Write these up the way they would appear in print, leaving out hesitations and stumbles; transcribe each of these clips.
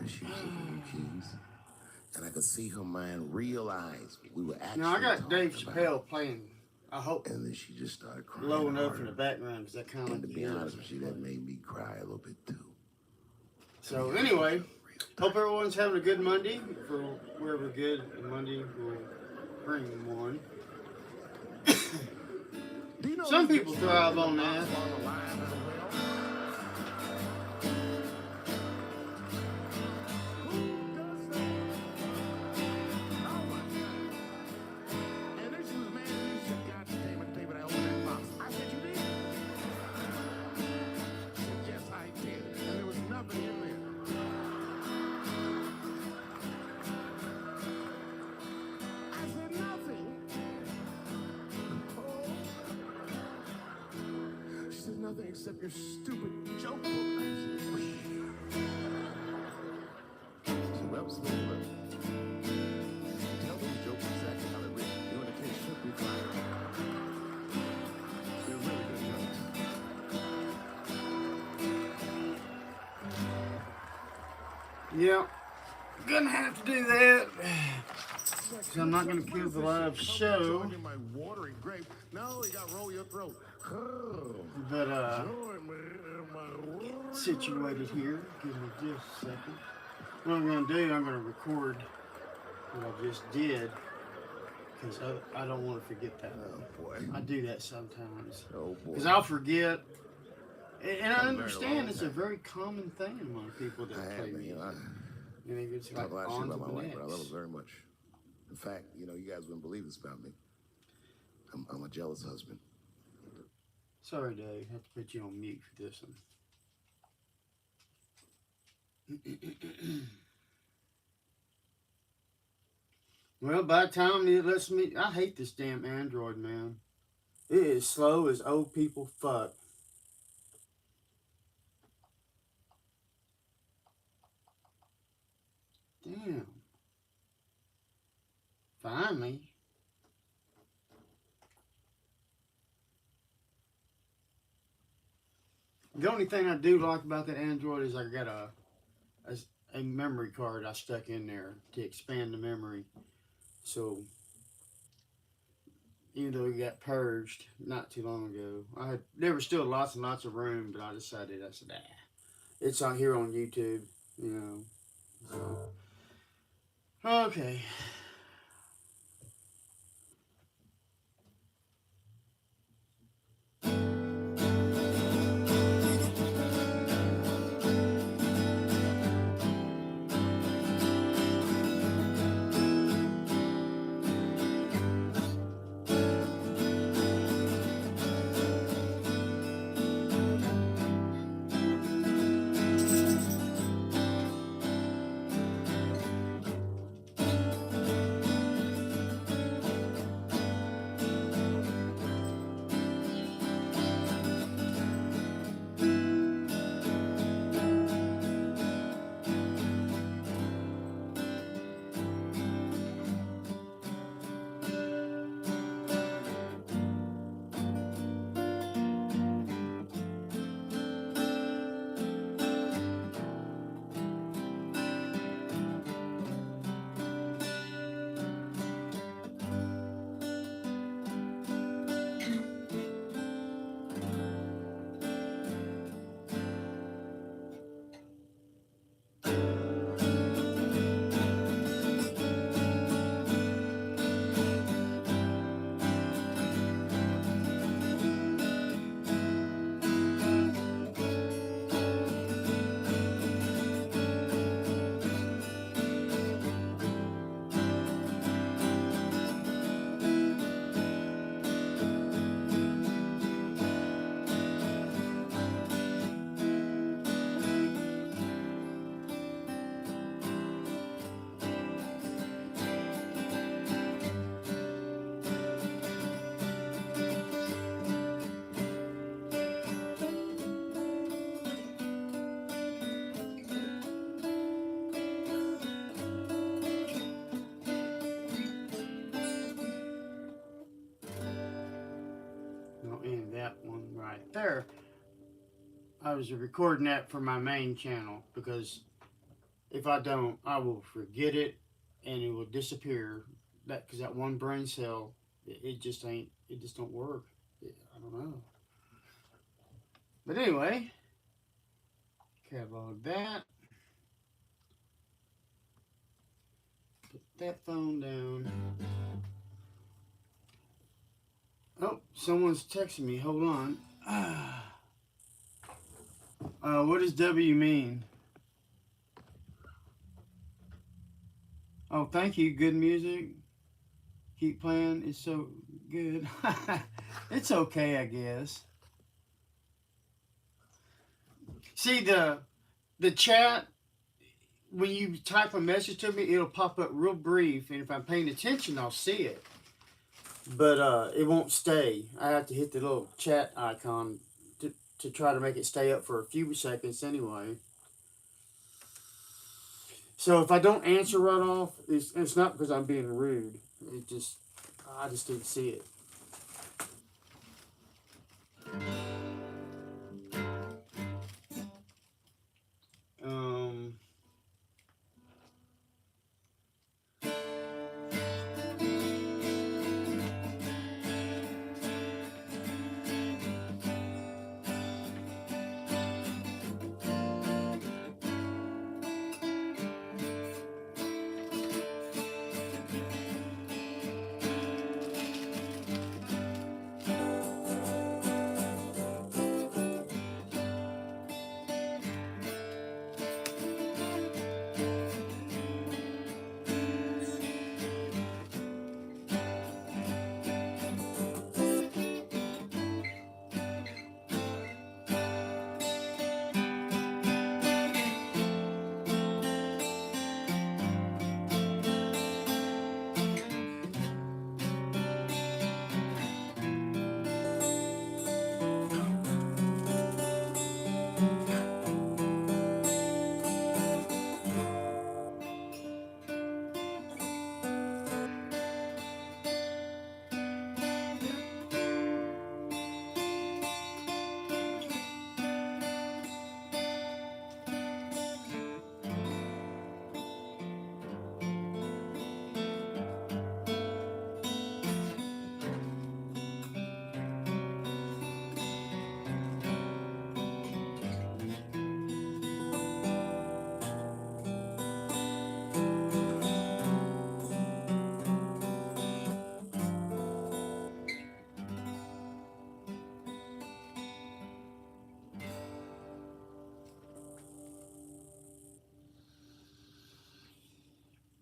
because she was looking accused. And I could see her mind realize we were actually Now I got Dave talking about Chappelle playing. I hope And then she just started crying low enough harder. in the background because that kind of And to like be honest with you, that made me cry a little bit too. So anyway, hope everyone's having a good Monday. For wherever good Monday will bring one. Some people thrive on that. Nothing except your stupid joke book. So that was Tell those jokes exactly how they're written. You and the case should be fine. They're really good jokes. Yeah, gonna have to do that. So I'm not gonna kill the live show. No, you got to roll your throat. But situated here. Give me just a second. What I'm gonna do, I'm gonna record what I just did because I don't want to forget that. Oh boy, I do that sometimes. Oh boy, because I'll forget. And I understand it's a very common thing among people that play music. It's like talk a lot of shit about my wife, next. but I love her very much. In fact, you guys wouldn't believe this about me. I'm a jealous husband. Sorry, Dave. I have to put you on mute for this one. Well, by the time it lets me... I hate this damn Android, man. It is slow as old people fuck. Damn. Finally. The only thing I do like about that Android is I got a memory card I stuck in there to expand the memory. So, even though it got purged not too long ago, there was still lots and lots of room, but I said, it's on here on YouTube, So, okay. That one right there. I was recording that for my main channel because If I don't, I will forget it, and it will disappear. That because that one brain cell, it just ain't. It just don't work. I don't know. But anyway, catalog that. Put that phone down. Oh, someone's texting me. Hold on. What does W mean? Oh, thank you. Good music. Keep playing. It's so good. It's okay, I guess. See the chat when you type a message to me, it'll pop up real brief, and if I'm paying attention, I'll see it. But it won't stay. I have to hit the little chat icon to try to make it stay up for a few seconds anyway. So if I don't answer right off, it's not because I'm being rude. I just didn't see it. Um,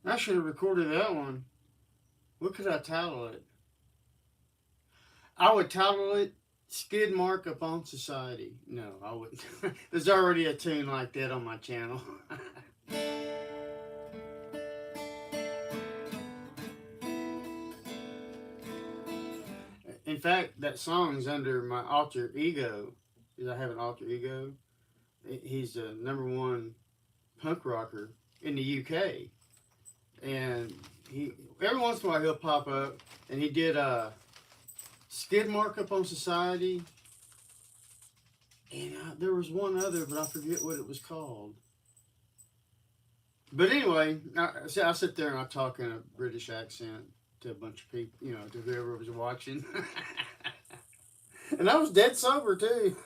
I should have recorded that one. What could I title it? I would title it Skid Mark Upon Society. No, I wouldn't. There's already a tune like that on my channel. In fact, that song's under my alter ego. Because I have an alter ego. He's the number one punk rocker in the UK. And he every once in a while he'll pop up, and he did Skid Mark Up on Society, and there was one other, but I forget what it was called. But anyway, I sit there and I talk in a British accent to a bunch of people, to whoever was watching. And I was dead sober too.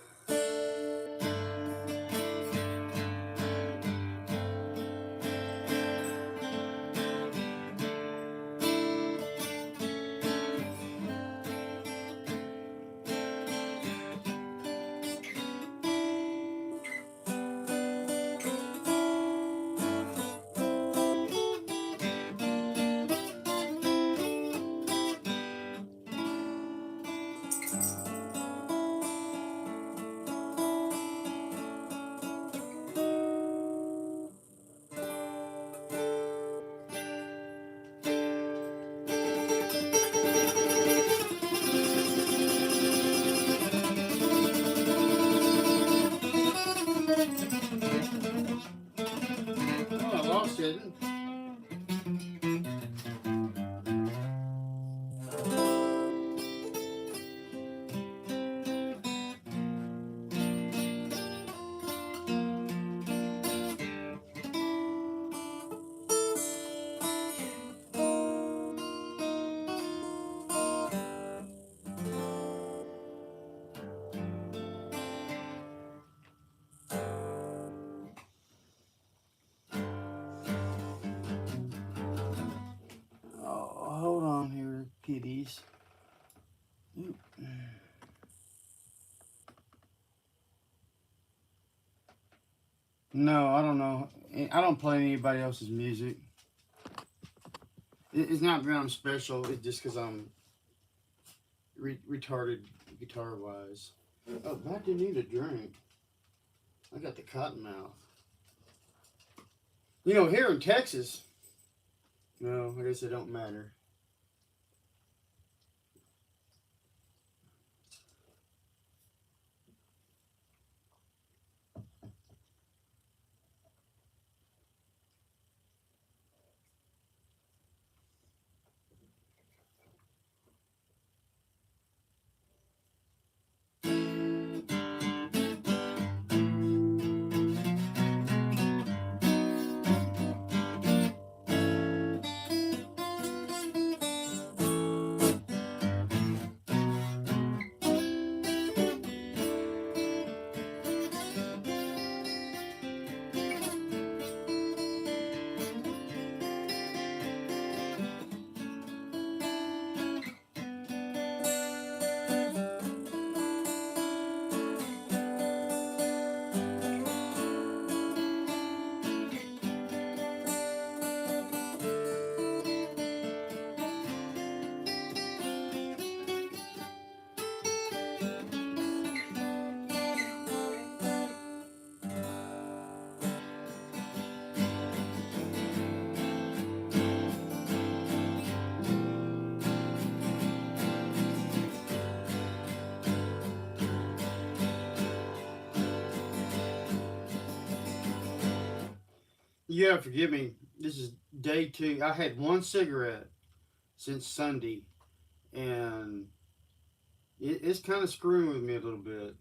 Oh, I lost it. kitties. Ooh. No, I don't know. I don't play anybody else's music. It's not because I'm special. It's just because I'm retarded guitar wise. Oh, I do need a drink. I got the cotton mouth. You know, here in Texas, no, I guess it don't matter. You gotta forgive me. This is day 2. I had one cigarette since Sunday, and it's kind of screwing with me a little bit.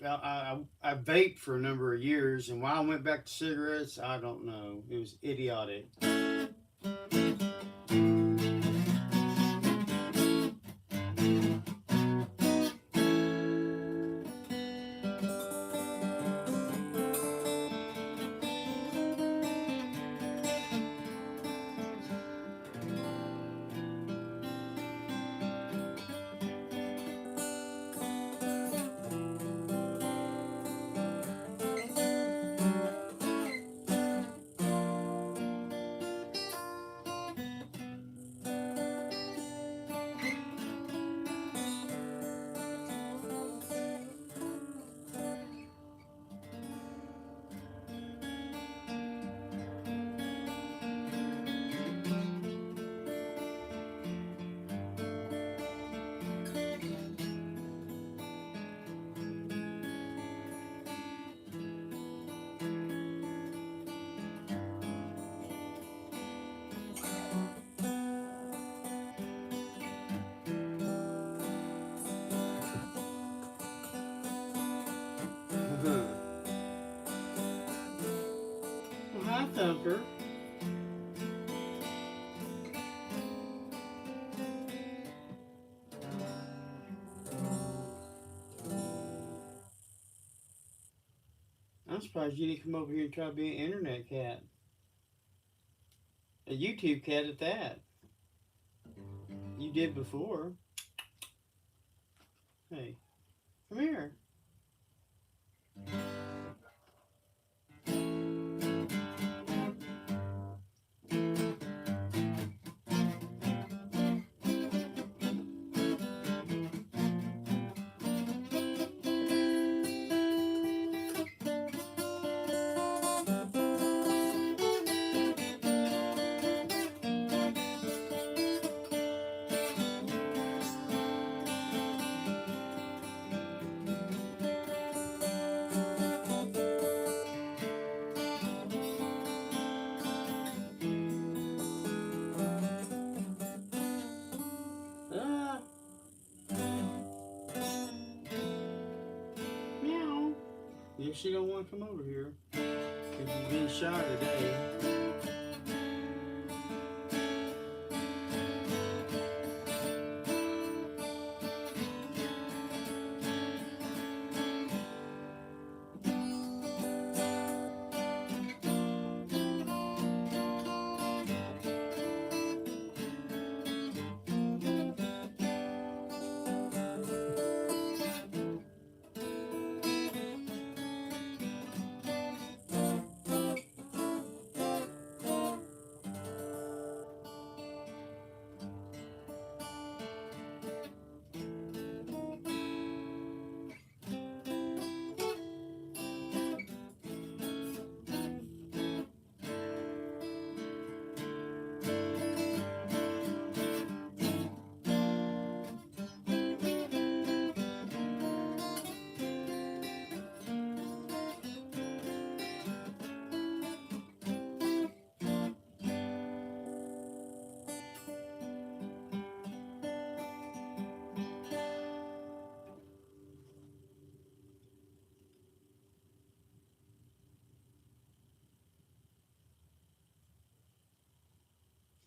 I vaped for a number of years, and why I went back to cigarettes, I don't know. It was idiotic. Well, hi, Thumper. I'm surprised you didn't come over here and try to be an internet cat. A YouTube cat at that. You did before. Hey, come here. Ah, meow. Yeah, she don't want to come over here. Because she's being shy today.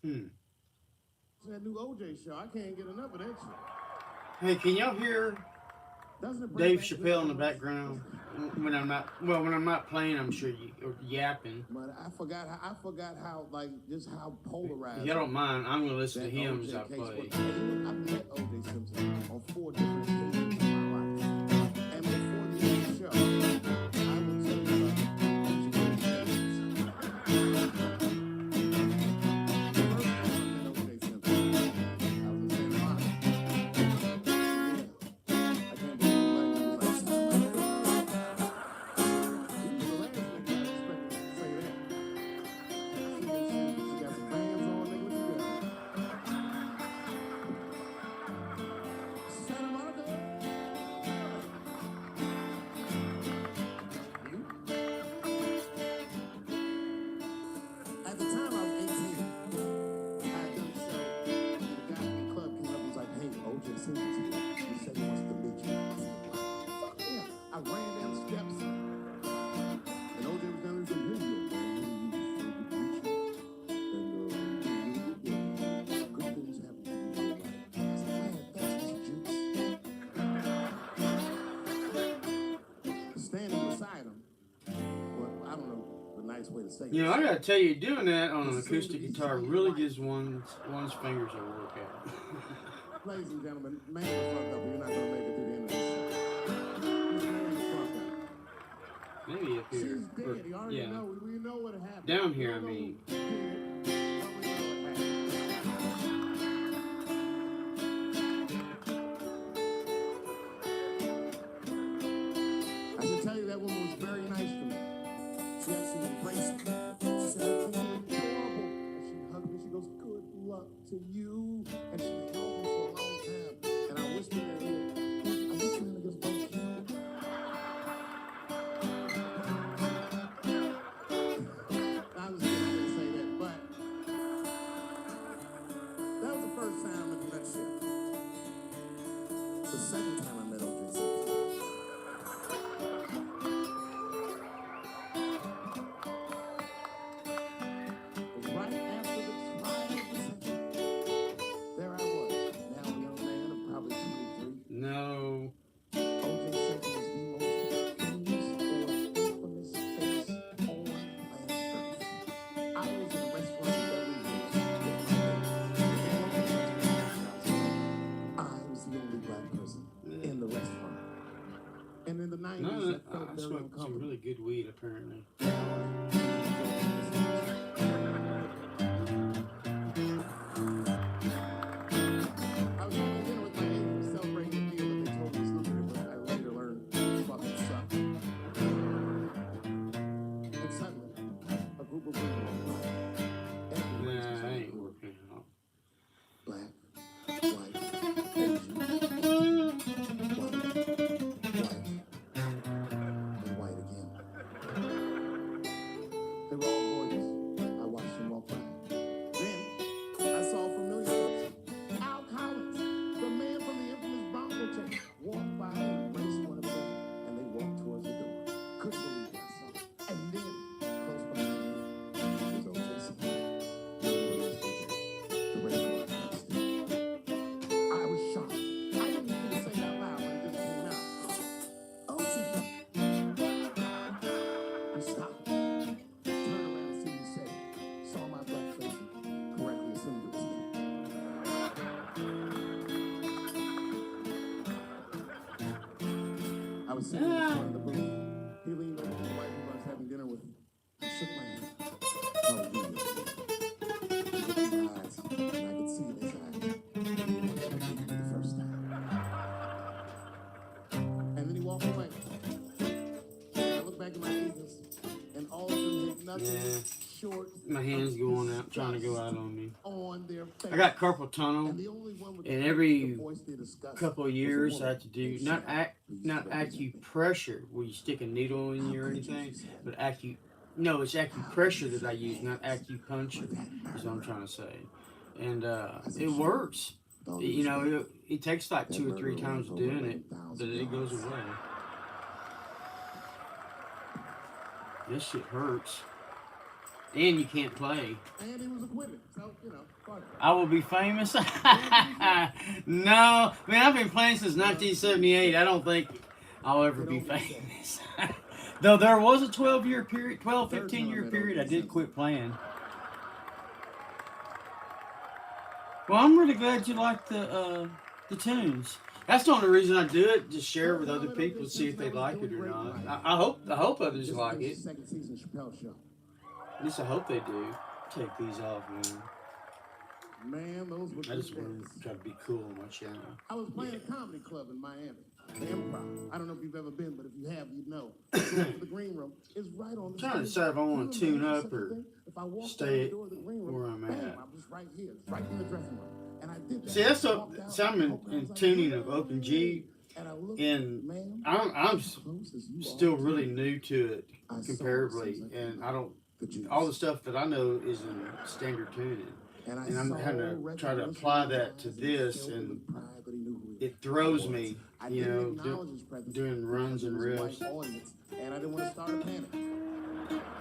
That new OJ show, I can't get enough of that shit. Hey, can y'all hear Dave Chappelle in the background when I'm not playing? I'm sure you or yapping. But I forgot how like just how polarized. If y'all don't mind, I'm gonna listen to him as I play. I've met OJ Simpson on 4 different occasions in my life, and before the end of the show, I will tell you about At the time, I was 18. I had done a show. The guy in the club came up and was like, "Hey, OJ Simpson's here. He said he wants to meet you." I said, "What? Fuck yeah." I ran down the steps, and OJ was down there and said, "Hey, yo, man, good things happen to you in your life." I said, "Man, thanks, Mr. Jukes." Standing beside him, well, I don't know the nice way to say it. You know, I gotta tell you, doing that on an acoustic guitar really gives one's fingers a workout. Ladies and gentlemen, man the fuck up, you're not gonna make it to the end of this show. Just man the fuck up. Maybe up here. She's dead. Or, You already yeah. know. We know what happened. Down here, We I know mean. who did it, but we know what happened. I can tell you that woman was very nice to me. She actually embraced me. She said, "I think you're adorable." And she hugged me. She goes, "Good luck to you." And she held me for a long time. And I whispered in her ear, "Are you trying to get both killed?" I was kidding. I didn't say that. But that was the first time I met that shit. The second time I met OJ Simpson. Right after the trial of the century, there I was, now a young man of probably 23. No. OJ Simpson was the most famous or infamous face on planet Earth. I was in a restaurant in Beverly Hills with my I was the only black person in the restaurant. And in the 90s, No, it felt I very smoked some uncomfortable. really good weed, apparently. I was having dinner with my neighbors celebrating a deal that they told me was lucrative, but I later learned it fucking sucked. And suddenly, a group of women walked by. Every race was Nah, I ain't included. working out. Black, white, Asian, white, and white again. They were all gorgeous. I watched them walk by. Then I saw a familiar face. Al Collins, the man from the infamous Bronco chase, walked by and embraced one of them, and they walked towards the door. Couldn't believe what I saw. And then, close behind me, was OJ Simpson. The race car constant. I was shocked. I didn't mean to say it out loud when it just came out. OJ. He stopped. Turned around and see me say, saw my black face and correctly assumed it was me. I was sitting in the front of the booth. He leaned over to the white woman I was having dinner with and shook my hand. How are you? He looked in my eyes, and I could see in his eyes. He wanted to meet me the first time. And then he walked away. And I looked back at my agents, and all of them had nothing Yeah. short. My hand's of going out, trying to go disgust out on me. on their face. I got carpal tunnel. And the only one with And the every voice they discussed couple of was a years, I woman have to do named not Sharon, who used to represent me. acupressure, where you stick a needle in you or anything, but it's acupressure that I use, not acupuncture. Is what I'm trying to say, and it works. You know, it takes like 2 or 3 times doing it, but it goes away. This shit hurts. And you can't play. And he was acquitted. So, fuck it. I will be famous. No, man, I've been playing since 1978. I don't think I'll ever be famous. Though there was a 12-year period, 15-year period, I did quit playing. Well, I'm really glad you like the tunes. That's the only reason I do it. Just share it with other people, see if they like it or not. I hope others like it. Second season Chappelle show. At least I hope they do. Take these off, man. Man, those were I just good want days. to try to be cool on my channel. I was playing a comedy club in Miami, the Improv. I don't know if you've ever been, but if you have, you'd know. The green room is right on the Trying to stage. decide if I want to tune up or If I walk stay out the door of the green room, where I'm bam, at. I'm just right here, right in the dressing room. And I did that. See, that's I walked out, so I'm in walked out, I was like, tuning of Open G, and I looked, and ma'am, I'm as close as you still are to really me. new to it I saw comparably, something and I don't. the juice. All the stuff that I know is in standard tuning, And I'm saw having to try to recognition apply in his that to eyes, this, filled and with pride that he knew who he it throws was. me, I you didn't know, acknowledge his presence doing runs and because it was a riffs. white audience, and I didn't want to start a panic.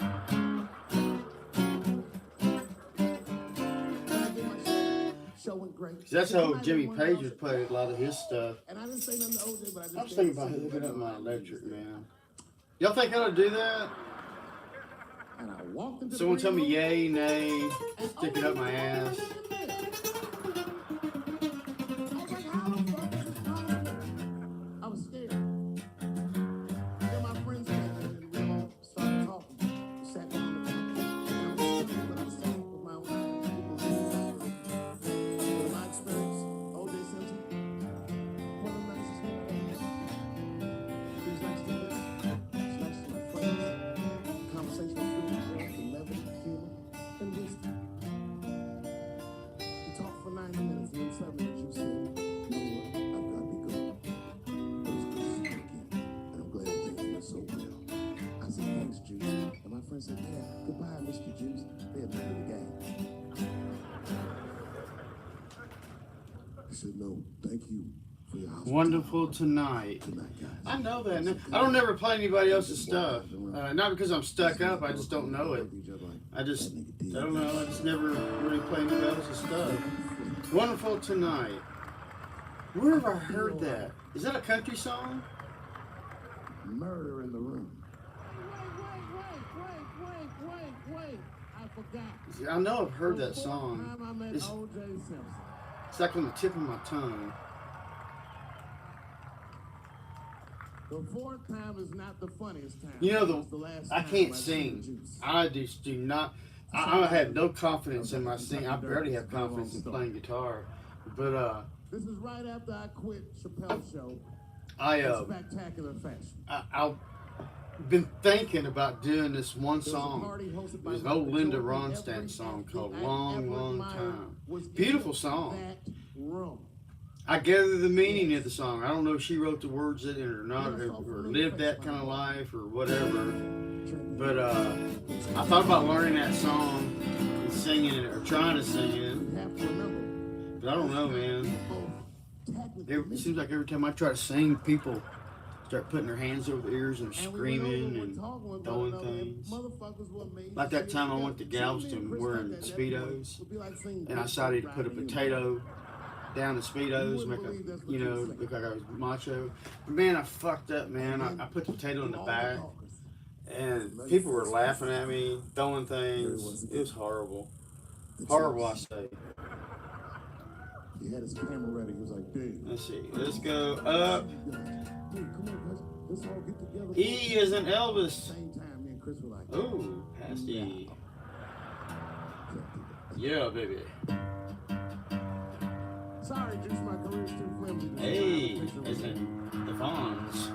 Show went great. That's how Jimmy Page would play a lot of his stuff. And I didn't say nothing to OJ, but I just I was thinking about hooking up my electric, man. Y'all think I ought to do that? And I walked into Someone the tell me green room, yay, nay, and stick it up my ass. I was like, how the fuck is this going? I was scared. Then my friends came in and we all started talking. We sat down in the room, and I was sitting, but I was saying with my own eyes. But in my experience, O.J. Simpson, one of the nicest men I ever met. He was nice to me. He was nice to my friends. Conversation was full of levity, humor, and wisdom. We talked for 90 minutes, and then suddenly you said, you know what, I've got to be going. But it's good to see you again, and I'm glad things went so well. I said, thanks, Juice. And my friend said, yeah, goodbye, Mr. Juice. They're at the end of the game. I said, no, thank you for your hospitality. Wonderful tonight. Tonight, guys. I know that. I don't never play anybody else's stuff. Not because I'm stuck up. I just don't know it. I don't know. I just never really play anybody else's stuff. Wonderful tonight. Where have I heard that? Is that a country song? Murder in the room. Wait. I forgot. I know I've heard that song. Time I met It's, O.J. Simpson. it's like on the tip of my tongue. The fourth time is not the funniest time. You know, It's the last I time can't I sing. seen Juice. I just do not. I have no confidence in my singing. I barely have confidence in playing guitar. But This is right after I quit Chappelle's show I in spectacular fashion. I've been thinking about doing this one There was a song. party hosted by There's an old Dr. Linda Jordan. Ronstadt Every song athlete called I Long, ever Long admired Time. was in Beautiful song. that room. I gather the meaning of the song. I don't know if she wrote the words in it or not, or lived that kind of life or whatever. But I thought about learning that song and singing it or trying to sing it. You have to remember. But I don't know, man. It seems like every time I try to sing, people start putting their hands over their ears and screaming and throwing things. Like that time I went to Galveston wearing Speedos, and I decided to put a potato down the Speedos, make a, look like I was macho. But man, I fucked up, man. I put the potato in the back, and people were laughing at me, throwing things. It was horrible. Horrible, I say. He had his camera ready. He was like, dude. Let's see. Let's go up. Dude, come on, guys. Let's all get together. E is an Elvis. Same time, me and Chris were like, Ooh, past E. Yeah, baby. sorry, Juice, my career's too flimsy. Hey, as in the Fonz.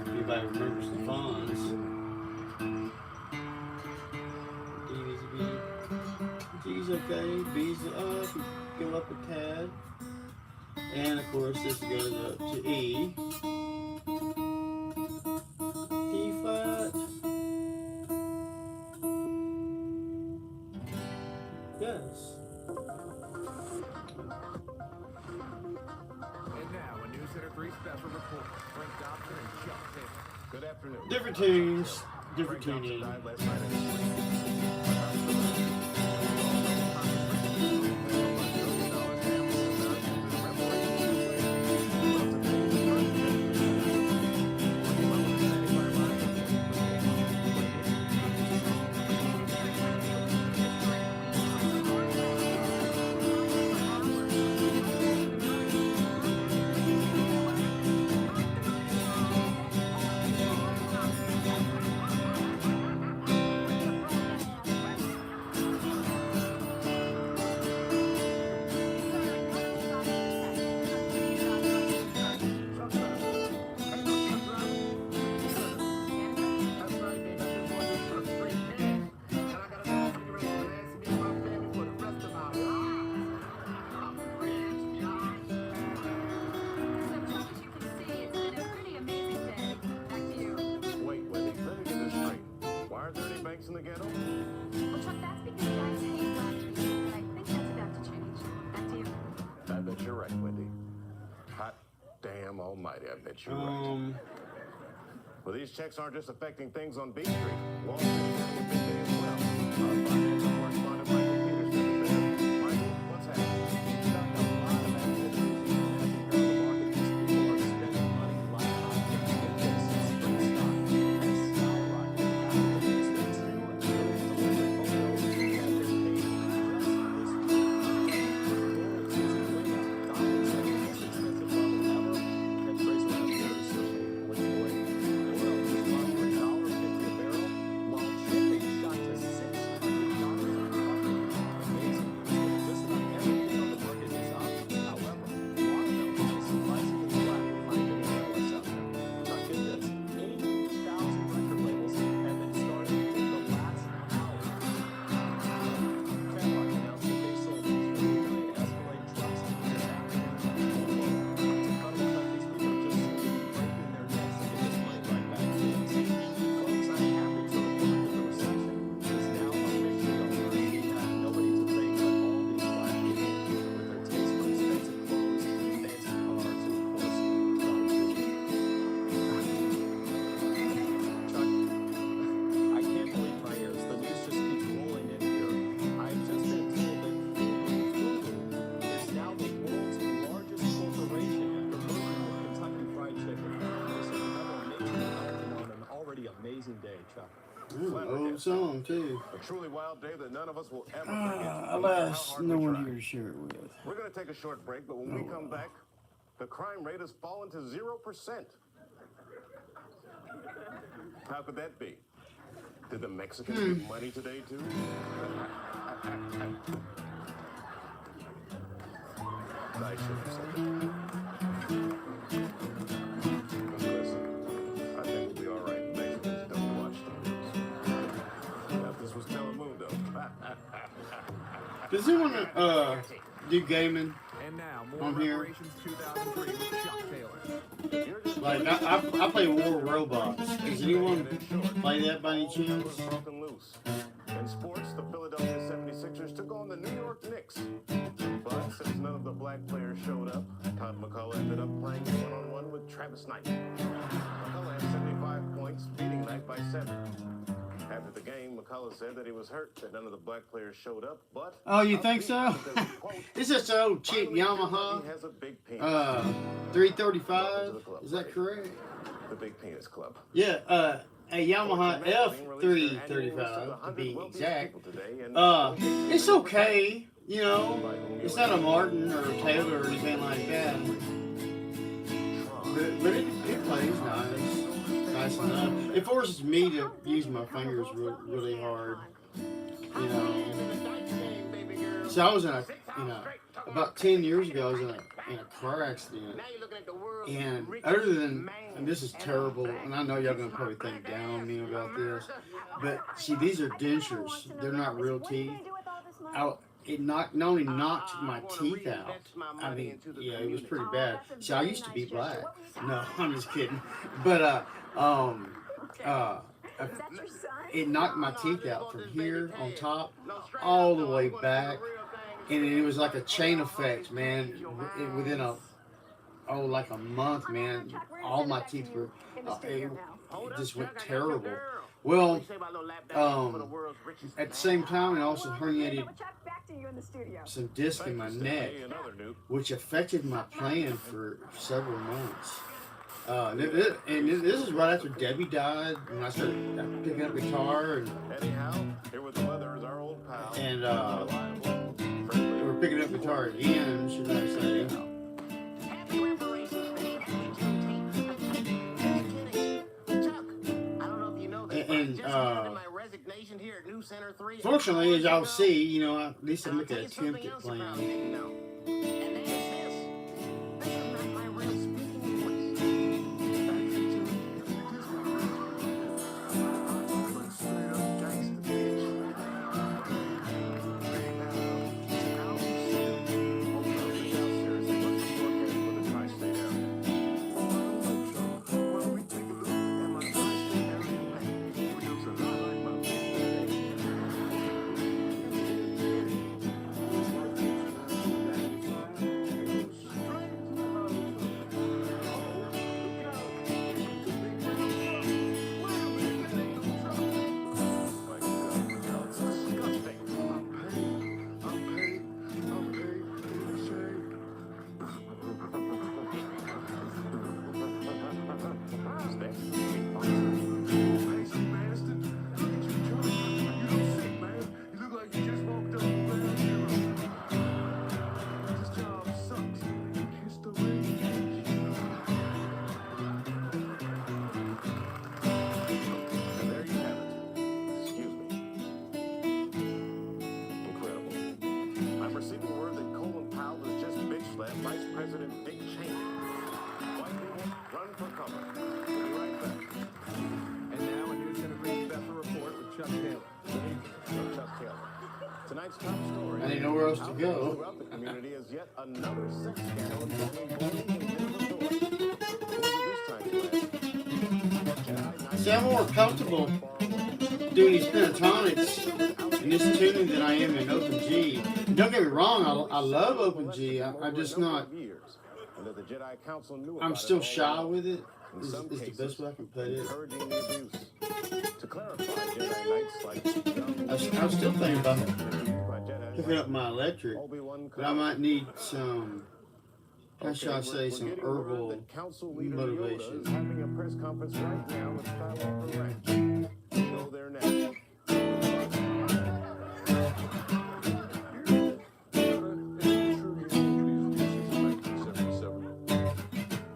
Anybody remembers the Fonz? E is a B. G's okay. B's up. Go up a tad. And of course, this goes up to E. E flat. Yes. And now, a News Center 3 special report. Frank Dobson and Chuck Taylor. Good afternoon. Different tunes. Different Frank Dobson tuning. died last night at his the ghetto? Well, Chuck, that's because guys hate black people, but I think that's about to change. Back to you. I bet you're right, Wendy. Hot damn almighty, I bet you're right. Well, these checks aren't just affecting things on B Street. Wall Street is having a big day as well. Our financial correspondent Michael Peterson is there. Michael, what's happening? Chuck, a lot of activity as you know the market. These people are spending money like get this. Spring stock has skyrocketed. Apple's expensive and delivered photos have been paid just this week. Gold is way up. Diamonds are the most expensive level ever. And trades around here is certainly winning away. Oil just dropped to $1.50 a barrel, while shipping shot to $600 a bucket. Amazing news. Just about everything on the market is up. However, a lot of them are surprisingly flat. Finding analysts out there. Chuck, get this. 80,000 record labels have been started in the last hour. Cadillac announced that they sold 3 million Escalade trucks this afternoon. To cut them cut, these people are just breaking their necks to get this money right back to us. Folks, I'm happy to report that the recession is now officially over. Nobody to thank but all these black people with their taste for expensive clothes, fancy cars, and of course, Don Jr. Chuck, I can't believe my ears. The news just keeps rolling in here. I've just been told that Fubu is now the world's largest corporation after merging with Kentucky Fried Chicken. Listen, another amazing announcement on an already amazing day, Chuck. Old song too. A truly wild day that none of us will ever forget. Alas, no one here to share it with. We're going to take a short break, but when we come back, the crime rate has fallen to 0%. How could that be? Did the Mexicans give money today, too? I should have said that. Listen, I think we'll be all right. Mexicans don't watch the news. Now, if this was Telemundo. Does anyone do gaming? And now, more On here. Reparations 2003 with Chuck Taylor. Like I play War Robots. Does anyone play that by any chance? Broken loose. In sports, the Philadelphia 76ers took on the New York Knicks. But since none of the black players showed up, Todd McCullough ended up playing one-on-one with Travis Knight. McCullough had 75 points, beating Knight by 7. After the game, McCullough said that he was hurt that none of the black players showed up, but... Oh, you think so? because, quote, Is this an old cheap Yamaha he has a big penis. 335? Is that correct? The Big Penis Club. Yeah, a Yamaha F335 to be exact. It's okay, you know. It's not a Martin or a Taylor or anything like that. But it plays nice enough. It forces me to use my fingers really hard, you know. So I was in about 10 years ago, I was in a car accident. And other than, and this is terrible, and I know y'all gonna probably think down on me about this, but see, these are dentures. They're not real teeth. It not only knocked my teeth out. I mean, yeah, it was pretty bad. See, I used to be black. No, I'm just kidding. But it knocked my teeth out from here on top all the way back, and it was like a chain effect, man. Within like a month, man, all my teeth were it just went terrible. Well, at the same time, it also herniated some disc in my neck, which affected my playing for several months. And this is right after Debbie died, when I started picking up guitar, and we're picking up guitar again, should I say. Fortunately, as y'all see, you know, at least I make an attempt at playing. I'm Chuck Taylor. Tonight's top story. I didn't know where else to go. Throughout the community is yet another sex scandal involving bullying and physical authority. See, I'm more comfortable doing these pentatonics in this tuning than I am in open G. And don't get me wrong, I love open G. I'm just not. I'm still shy with it. Is the best way I can put it. To clarify, Jedi Knights like I was still thinking about picking up my electric, but I might need some. How shall I say, some herbal motivation. Having a press conference right now with Skywalker Ranch. Go there now.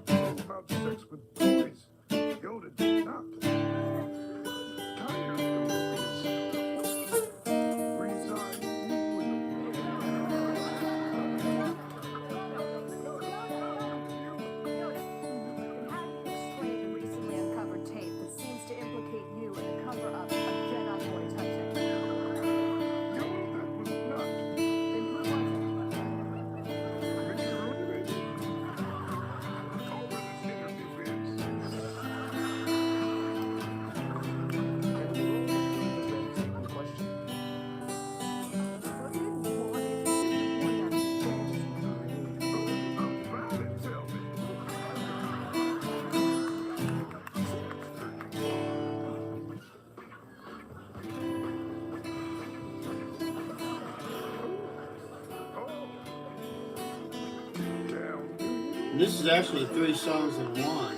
About sex with boys. Yoda did not. Tired of this. Resign you and How do you explain the recently uncovered tape that seems to implicate you in the cover-up of Jedi boy touching? Yoda, that was not. Then who was it? Mr. Rodriguez. Over this interview is. Well, you didn't want it. You About it, tell me. Down. And this is actually 3 songs in one.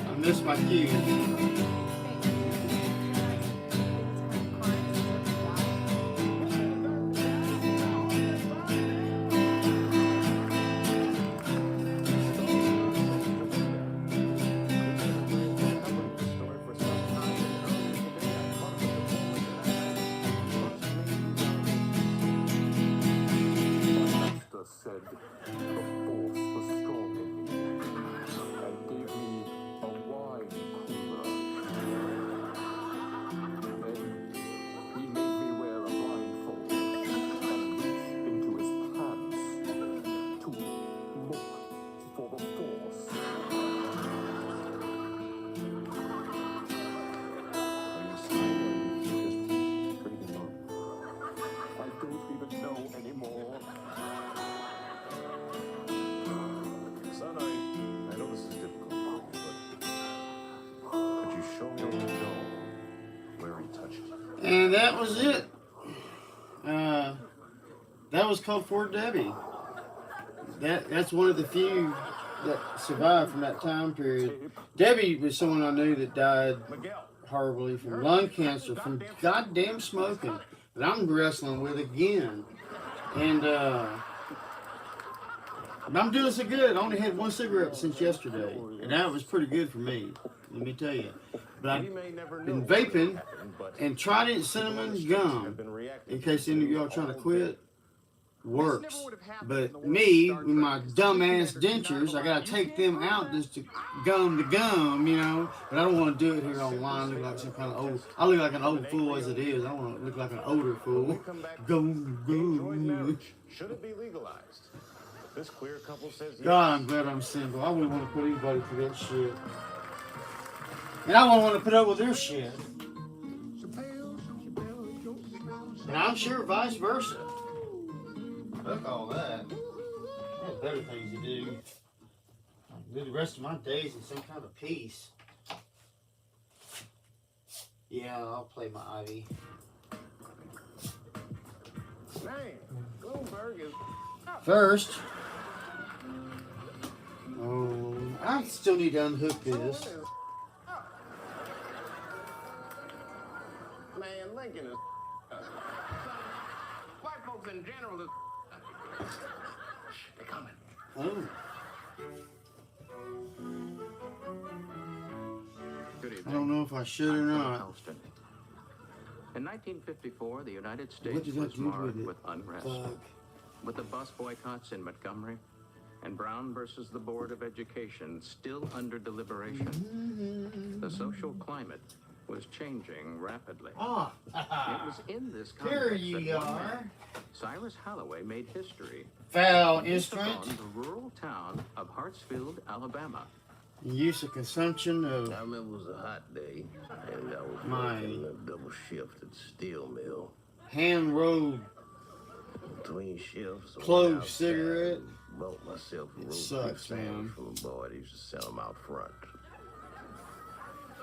I missed my cue. Master said the force was strong in me and gave me a wine cooler. Then he made me wear a blindfold and reach into his pants to look for the force. I don't even know anymore. Son, I know this is difficult for you, but could you show me on the dome where he touched you? And that was it. That was called For Debbie. That's one of the few that survived from that time period. Debbie was someone I knew that died Miguel. horribly from lung cancer, from goddamn smoking that I'm wrestling with again. And I'm doing so good. I only had 1 cigarette since yesterday, and that was pretty good for me, let me tell you. But We I've may never know been what vaping happened, but and Trident cinnamon gum, in case any of y'all trying to quit. Works. But me, with my dumbass dentures, I gotta take them out just to gum, you know. But I don't want to do it here online. Look like some kind of old. I look like an old fool as it is. I want to look like an older fool. Gum. should it be legalized? This queer couple says yes. God, I'm glad I'm single. I wouldn't want to put anybody through that shit. And I wouldn't want to put up with their shit. And I'm sure vice versa. Fuck all that. I have better things to do. Live the rest of my days in some kind of peace. Yeah, I'll play my Ivy. Man, Bloomberg is First, oh, I still need to unhook this. Man, Lincoln is. White folks in general is. They're coming. Oh, Good I evening. don't know if I should or not. Houston. In 1954, the United What States does that was do marred with it? with unrest. Fuck. With the bus boycotts in Montgomery and Brown versus the Board of Education still under deliberation, the social climate was changing rapidly. Ah, It was in this here context you that one are. man, Cyrus Holloway, made history. Foul He took instrument. on the rural town of Hartsfield, Alabama. Use of consumption of I remember it was a hot day, and I was My- working a double shift at the steel mill. hand rolled. Between shifts, I went Clove outside cigarette. and Bought myself a It roast sucks, beef sandwich man. from a boy that used to sell them out front.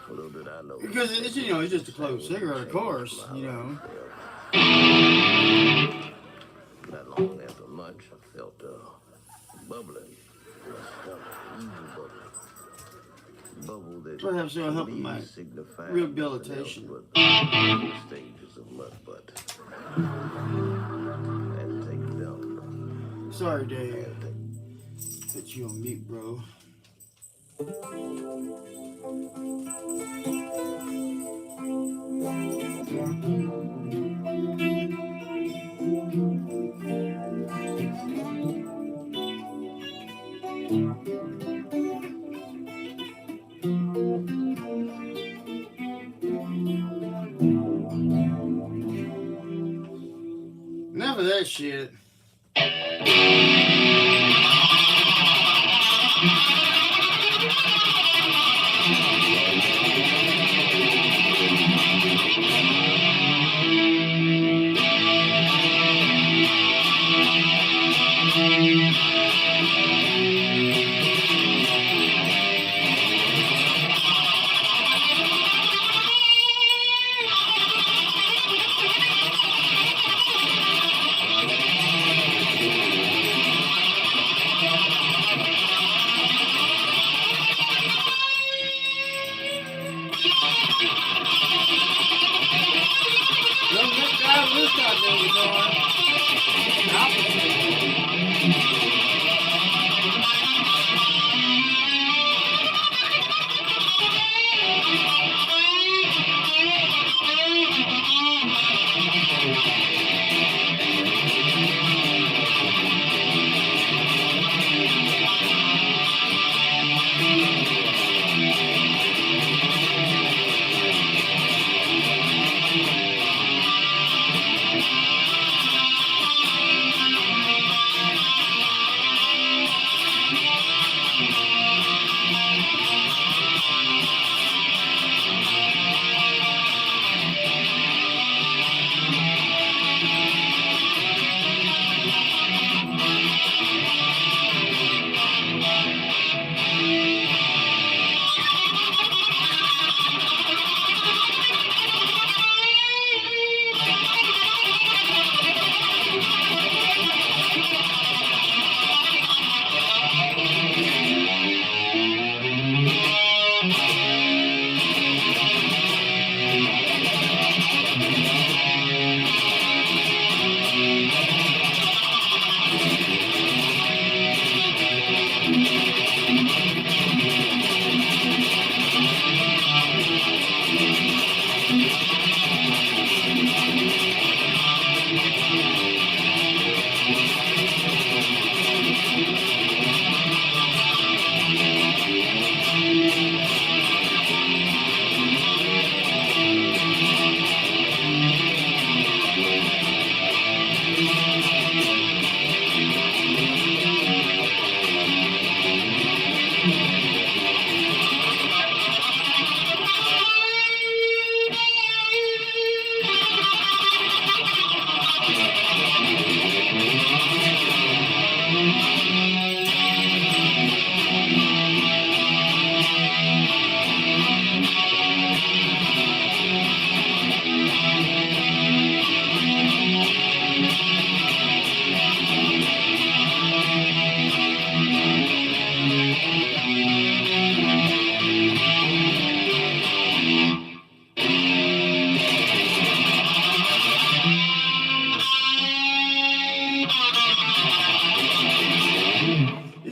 Little did I know. Because it's, you know, it's just a clove cigarette, of course, you know. Not long after lunch, I felt bubbling in my stomach, easy bubbling. Bubble that Perhaps it'll help with my signified rehabilitation. nothing else but the stages of mud butt. I had to take it down. Sorry, I Dave. had to take Put you on mute, bro. Enough of that shit. Don't get out of this goddamn guitar. Stop it.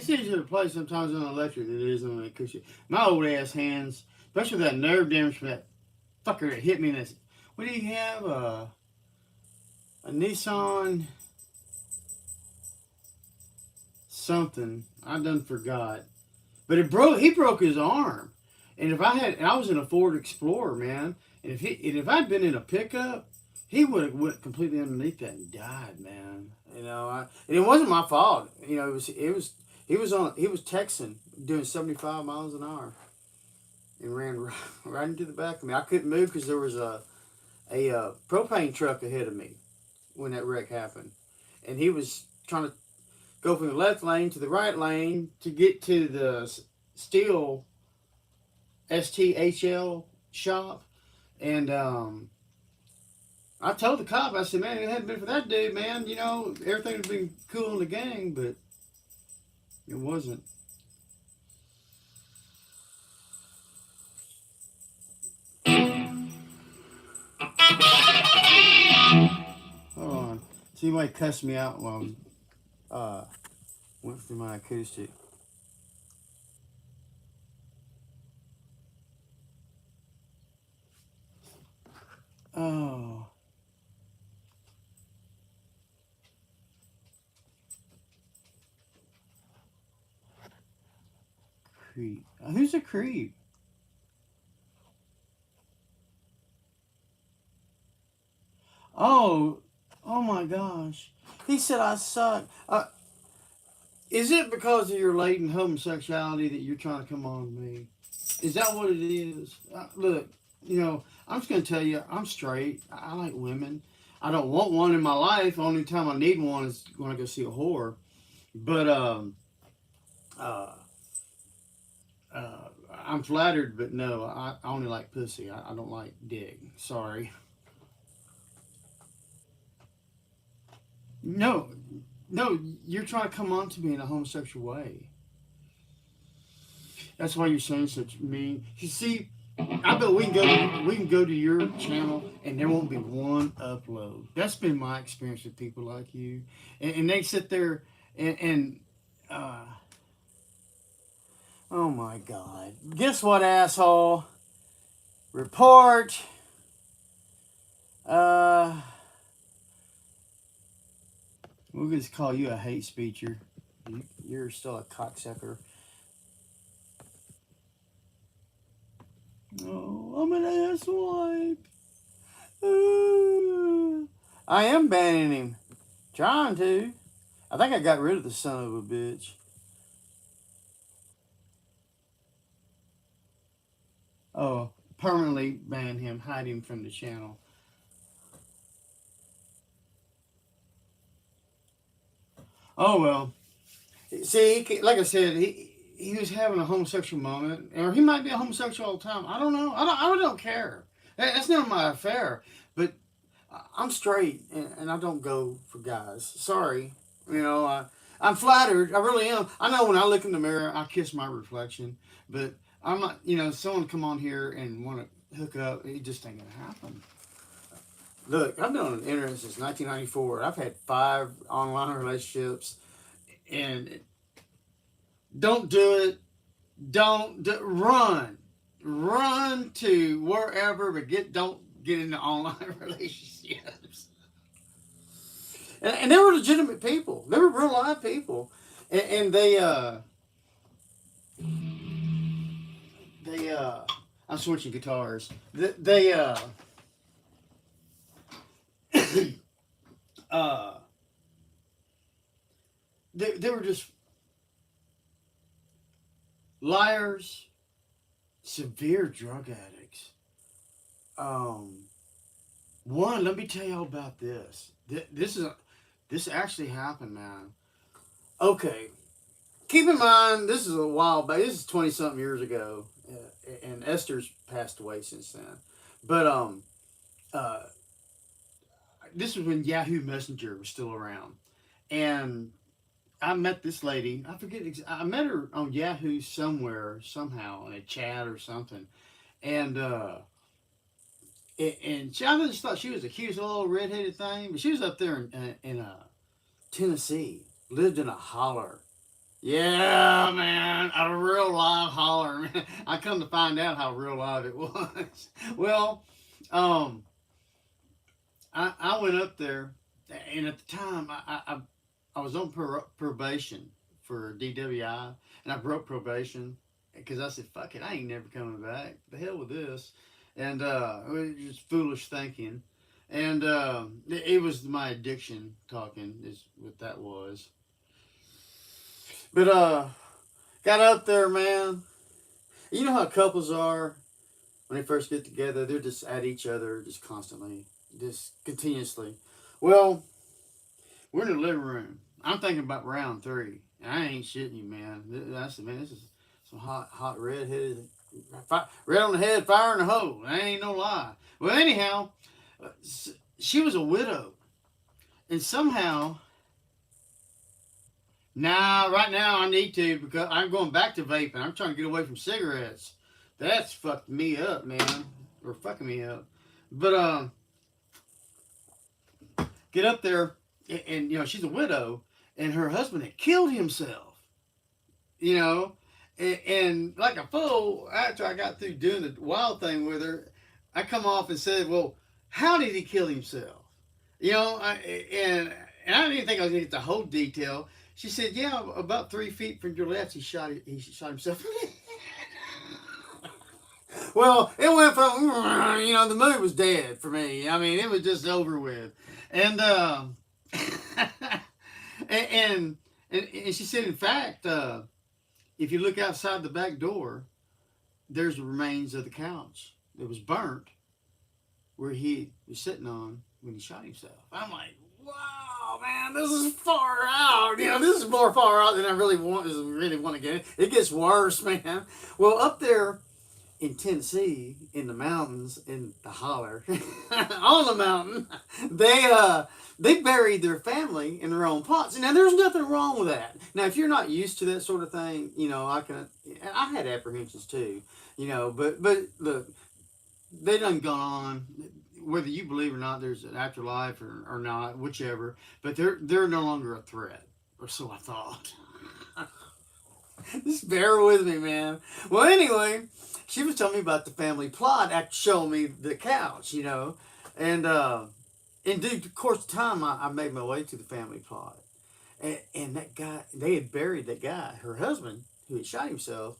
It's easier to play sometimes on electric than it is on acoustic. My old ass hands, especially with that nerve damage from that fucker that hit me in this. What do you have? A Nissan something. I done forgot. But he broke his arm. And I was in a Ford Explorer, man. And if I'd been in a pickup, he would have went completely underneath that and died, man. And it wasn't my fault. He was texting doing 75 miles an hour and ran right into the back of me. I couldn't move because there was a propane truck ahead of me when that wreck happened, and he was trying to go from the left lane to the right lane to get to the steel STHL shop, and I told the cop, I said, man, if it hadn't been for that dude, man, everything would have been cool in the gang, but it wasn't. Hold on. See, somebody cussed me out while I went through my acoustic. Oh. Creep. Who's a creep? Oh my gosh. He said I suck. Is it because of your latent homosexuality that you're trying to come on me? Is that what it is? Look, I'm just going to tell you, I'm straight. I like women. I don't want one in my life. Only time I need one is when I go see a whore. But I'm flattered, but no, I only like pussy. I don't like dick. Sorry. No, you're trying to come on to me in a homosexual way. That's why you're saying such mean. You see, I bet we can go to your channel and there won't be one upload. That's been my experience with people like you, and they sit there and oh my God! Guess what, asshole? Report. We'll just call you a hate speecher. You're still a cocksucker. Oh, I'm an asswipe. I am banning him. Trying to. I think I got rid of the son of a bitch. Oh, permanently ban him, hide him from the channel. Oh well. See, like I said, he was having a homosexual moment, or he might be a homosexual all the time. I don't know. I don't care. That's none of my affair. But I'm straight, and I don't go for guys. Sorry, I'm flattered. I really am. I know when I look in the mirror, I kiss my reflection. But I'm not. Someone come on here and want to hook up, it just ain't gonna happen. Look, I've been on the internet since 1994. I've had 5 online relationships, and don't do it. Run to wherever, but don't get into online relationships. And they were legitimate people. They were real live people, and they I'm switching guitars. They were just liars, severe drug addicts. One, let me tell y'all about this. This actually happened, man. Okay, keep in mind this is a while back. This is 20-something years ago, and Esther's passed away since then. But this was when Yahoo Messenger was still around, and I met this lady. I forget. I met her on Yahoo somewhere, somehow, in a chat or something, and I just thought she was a cute little redheaded thing, but she was up there in Tennessee, lived in a holler, Yeah, man, a real live holler, man. I come to find out how real live it was. Well, um, I went up there, and at the time, I was on probation for DWI, and I broke probation because I said, "Fuck it, I ain't never coming back. The hell with this," and it was just foolish thinking, and it was my addiction talking is what that was. But got up there, man. You know how couples are when they first get together? They're just at each other, just constantly, just continuously. Well, we're in the living room. I'm thinking about round three, and I ain't shitting you, man. I said, man, this is some hot redheaded, red on the head, fire in the hole. That ain't no lie. Well, anyhow, she was a widow, and somehow. Nah, right now I need to because I'm going back to vaping. I'm trying to get away from cigarettes. That's fucked me up, man. Or fucking me up. But get up there and you know, she's a widow and her husband had killed himself. You know? And like a fool, after I got through doing the wild thing with her, I come off and said, well, how did he kill himself? You know, and I didn't think I was going to get the whole detail. She said, yeah, about 3 feet from your left, he shot himself. Well, it went from, you know, the mood was dead for me. I mean, it was just over with. And, and she said, in fact, if you look outside the back door, there's the remains of the couch that was burnt where he was sitting on when he shot himself. I'm like, wow, man, this is far out. You know, this is more far out than I really want to get. It gets worse, man. Well, up there in Tennessee, in the mountains, in the holler, on the mountain, they buried their family in their own plots. Now, there's nothing wrong with that. Now, if you're not used to that sort of thing, you know, I had apprehensions too, you know, but look, they done gone on. Whether you believe or not, there's an afterlife or not, whichever. But they're no longer a threat, or so I thought. Just bear with me, man. Well, anyway, she was telling me about the family plot after showing me the couch, you know, and in due course of time, I made my way to the family plot, and that guy, they had buried that guy, her husband, who had shot himself,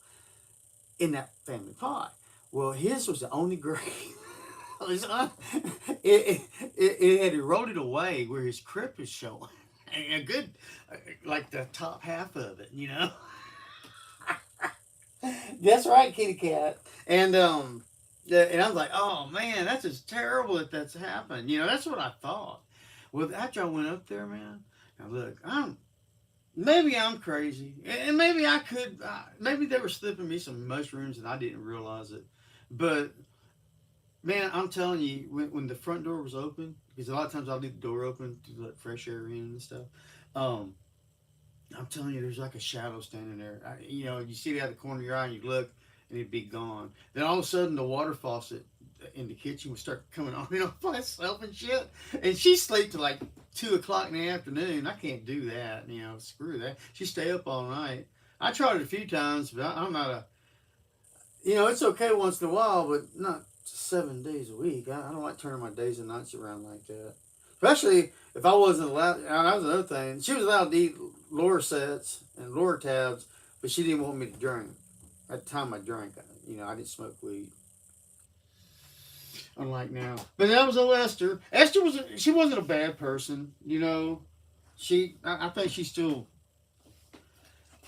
in that family plot. Well, his was the only grave. It had eroded away where his crypt was showing. A good, like the top half of it, you know. That's right, kitty cat. And and I was like, oh man, that's just terrible that that's happened. You know, that's what I thought. Well, after I went up there, man. Now look, maybe I'm crazy, and maybe I could. Maybe they were slipping me some mushrooms and I didn't realize it, but. Man, I'm telling you, when the front door was open, because a lot of times I'll leave the door open to let fresh air in and stuff. I'm telling you, there's like a shadow standing there. You know, you see it out of the corner of your eye and you look and it'd be gone. Then all of a sudden the water faucet in the kitchen would start coming on, you know, by itself and shit. And she sleep till like 2 o'clock in the afternoon. I can't do that, you know, screw that. She stay up all night. I tried it a few times, but I'm not you know, it's okay once in a while, but not 7 days a week. I don't like turning my days and nights around like that. Especially if I wasn't allowed. That was another thing. She was allowed to eat lower sets and lower tabs, but she didn't want me to drink. At the time I drank, you know, I didn't smoke weed. Unlike now. But that was old Esther. Esther she wasn't a bad person, you know. I think she still,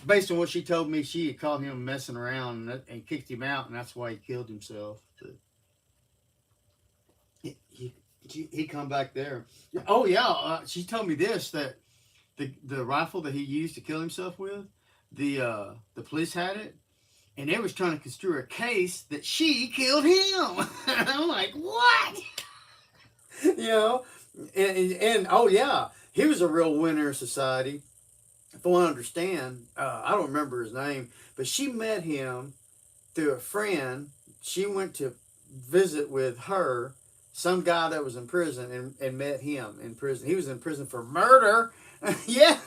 based on what she told me, she had caught him messing around and kicked him out, and that's why he killed himself. But he come back there. Oh yeah, she told me this, that the rifle that he used to kill himself with, the police had it, and they was trying to construe a case that she killed him. I'm like, what? You know, and oh yeah, he was a real winner in society. If I understand, I don't remember his name, but she met him through a friend. She went to visit with her, some guy that was in prison, and met him in prison. He was in prison for murder. Yeah.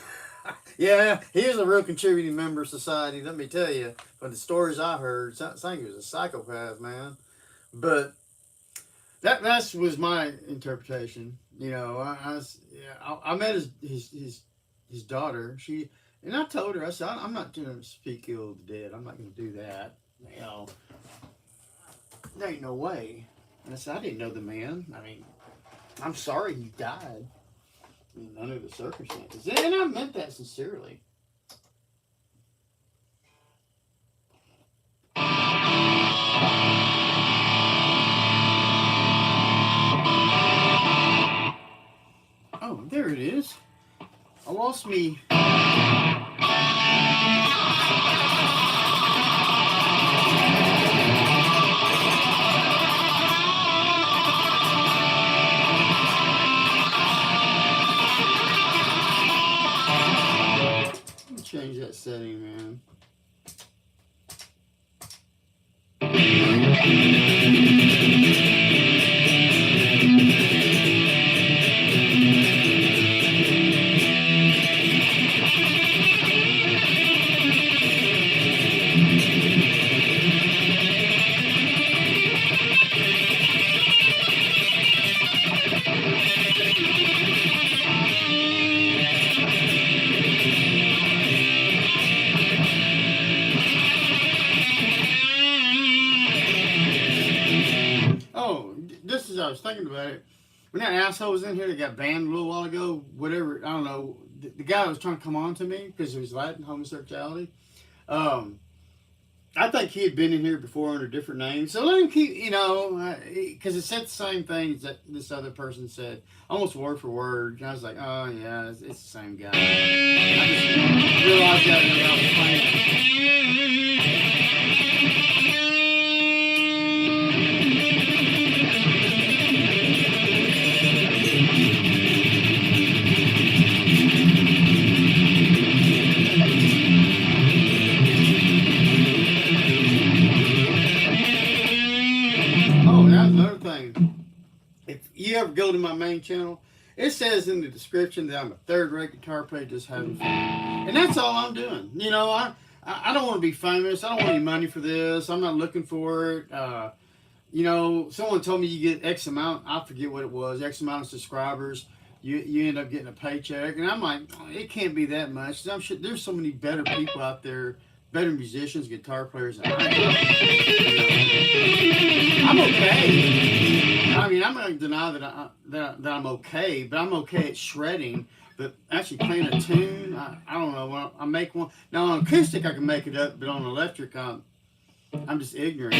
Yeah, he was a real contributing member of society. Let me tell you, from the stories I heard, I think he was a psychopath, man. But that was my interpretation. You know, I met his daughter. And I told her, I said, I'm not going to speak ill of the dead. I'm not going to do that. You know, there ain't no way. And I said, I didn't know the man. I mean, I'm sorry he died. Under the circumstances. And I meant that sincerely. Oh, there it is. I lost me. Change that setting, man. I was thinking about it. When that asshole was in here that got banned a little while ago, whatever, I don't know, the guy that was trying to come on to me because of his Latin homosexuality, I think he had been in here before under different names. So let him keep, you know, because it said the same things that this other person said, almost word for word. And I was like, oh, yeah, it's the same guy. I just realized that when I was playing. You ever go to my main channel, it says in the description that I'm a third-rate guitar player just having fun. And that's all I'm doing. You know, I don't want to be famous. I don't want any money for this. I'm not looking for it. You know, someone told me you get X amount. I forget what it was. X amount of subscribers. You end up getting a paycheck. And I'm like, oh, it can't be that much. I'm sure there's so many better people out there, better musicians, guitar players than I am. I'm okay. I mean, I'm not going to deny that I'm okay, but I'm okay at shredding. But actually playing a tune, I don't know. When I make one now on acoustic, I can make it up, but on electric, I'm just ignorant.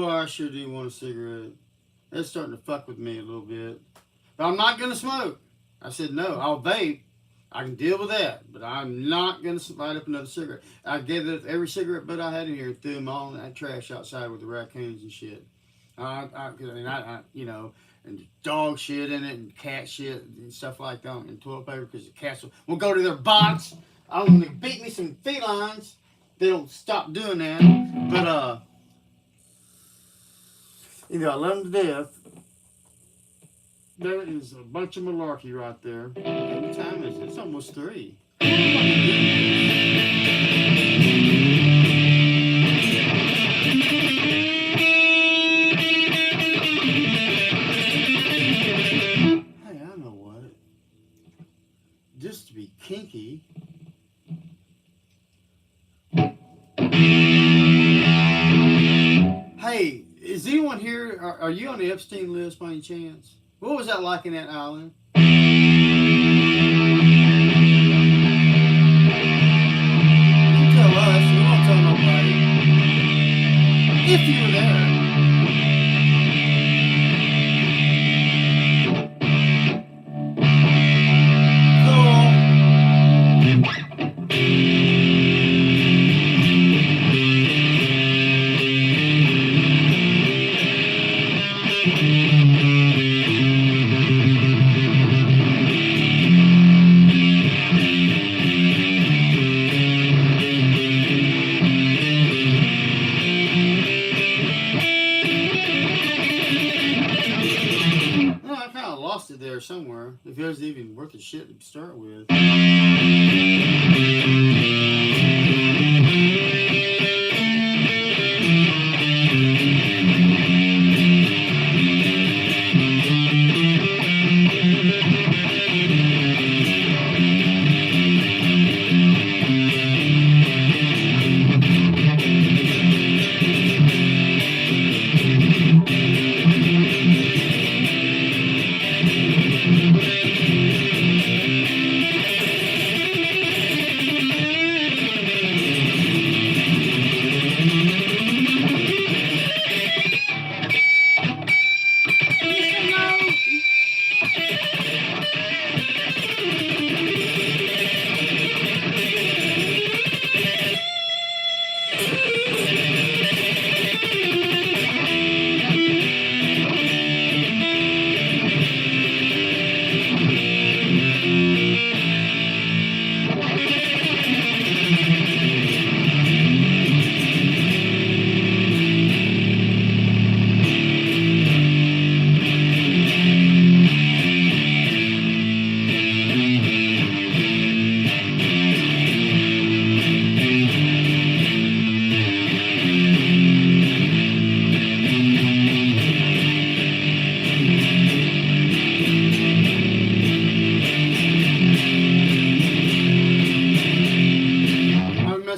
I sure do want a cigarette. That's starting to fuck with me a little bit. But I'm not going to smoke. I said, no, I'll vape. I can deal with that. But I'm not going to light up another cigarette. I gave it every cigarette butt I had in here and threw them all in that trash outside with the raccoons and shit. You know, and dog shit in it and cat shit and stuff like that and toilet paper because the cats will go to their box. I want to beat me some felines. They don't stop doing that. But, you know, I love them to death. There is a bunch of malarkey right there. What time is it? It's almost 3. kinky. Hey, is anyone here? Are you on the Epstein list by any chance? What was that like in that island? Don't tell us. We won't tell nobody. If you were there. I kind of lost it there somewhere. If it was even worth a shit to start with.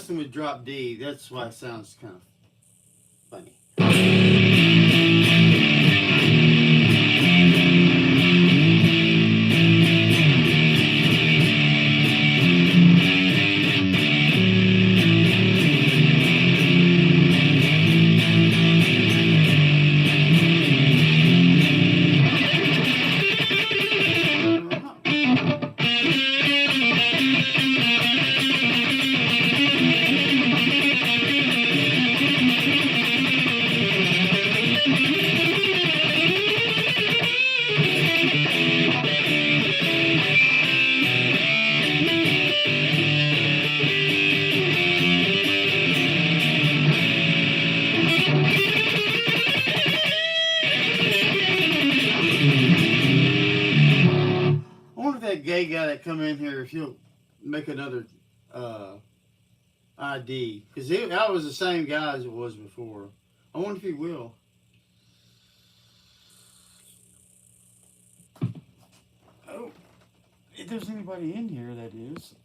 With drop D, that's why it sounds kind of funny. Gay guy that come in here, if he'll make another ID, because that was the same guy as it was before. I wonder if he will. Oh, if there's anybody in here, that is.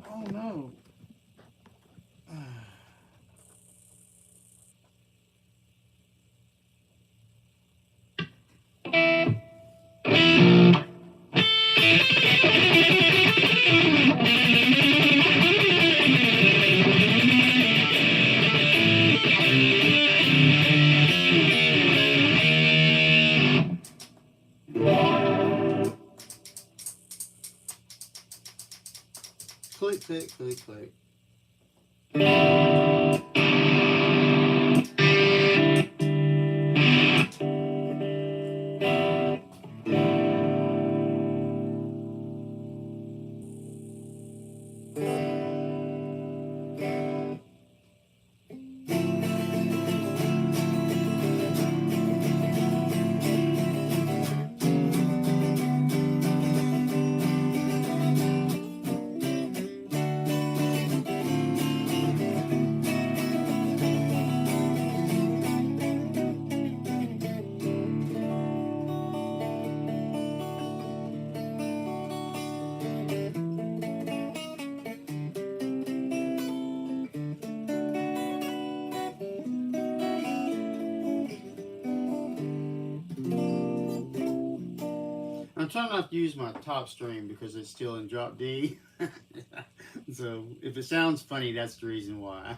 Oh no. Click, click, click, click. I'm trying not to use my top string because it's still in drop D. So if it sounds funny, that's the reason why.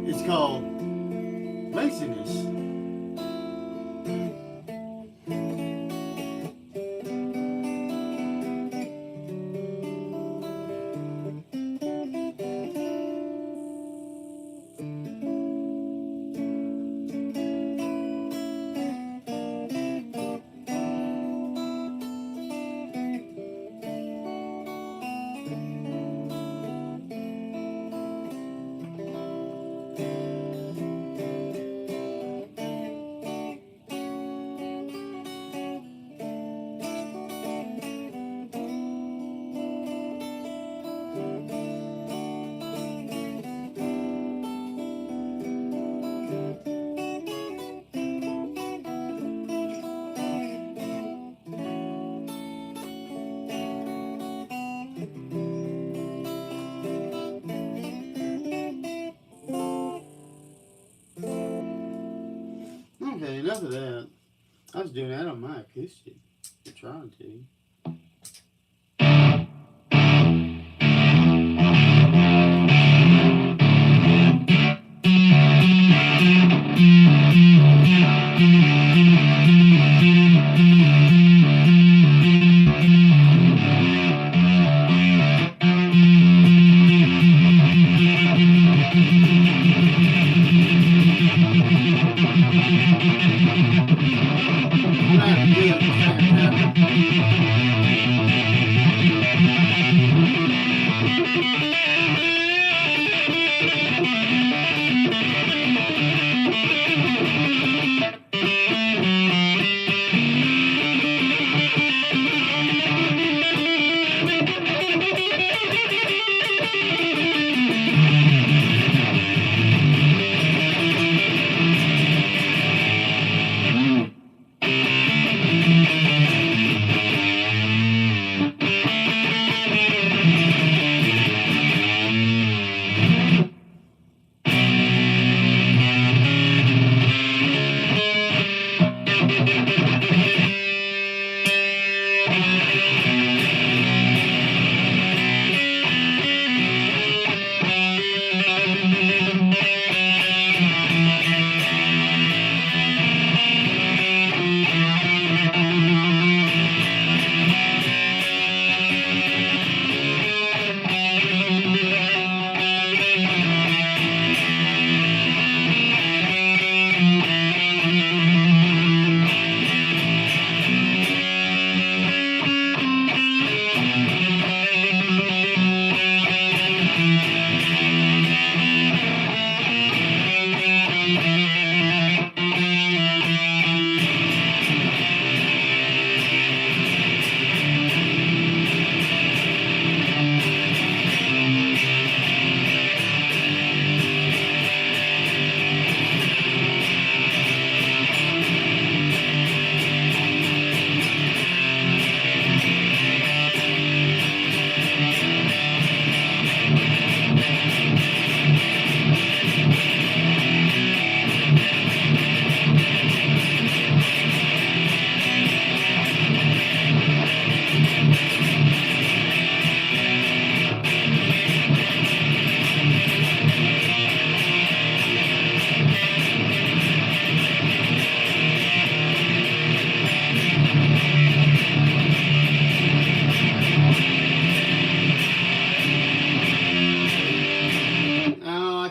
It's called laziness. Okay, enough of that. I was doing that on my acoustic. I'm trying to. I'm not gonna do it the second time.